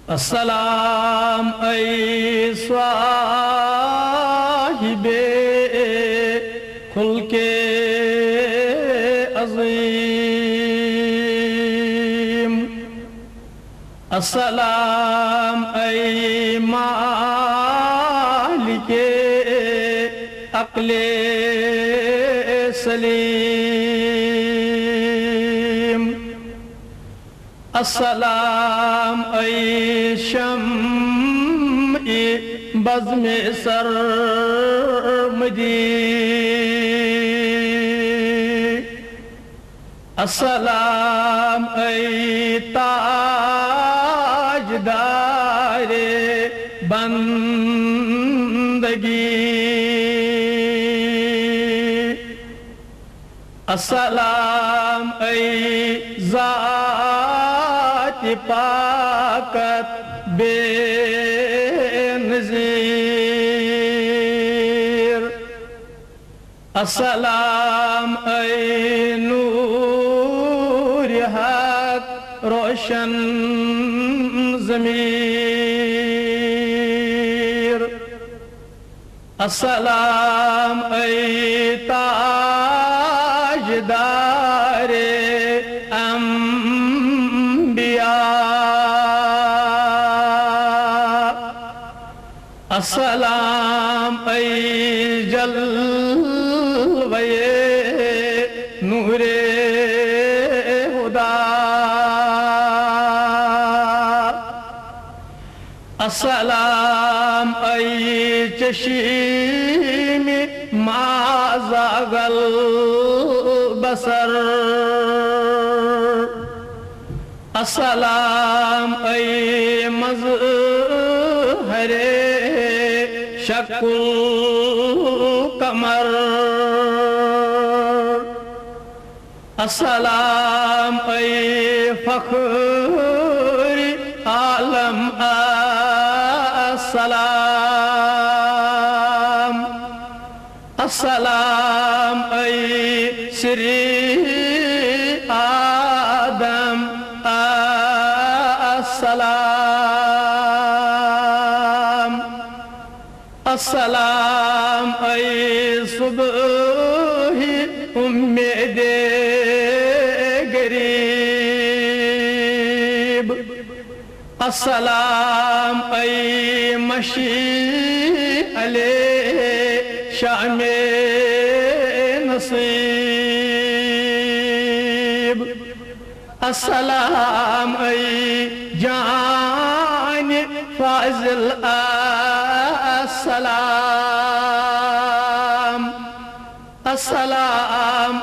السلام ای صاحب خلق عظیم السلام ای مالک عقل سلیم السلام ای شمع بزم سرمدی السلام ای تاجدار بندگی السلام ای ذات پاکت بے نظیر السلام ای نور حق روشن ضمیر السلام ای تاجدار السلام ای جلوہ نور خدا السلام ای چشم ما زاغ البصر السلام ای مظہر شق القمر السلام ای فخر عالم السلام السلام ای سری آدم السلام السلام ای صبح امید غریب السلام ای مشعل شام نصیب السلام ای جان فاضل السلام السلام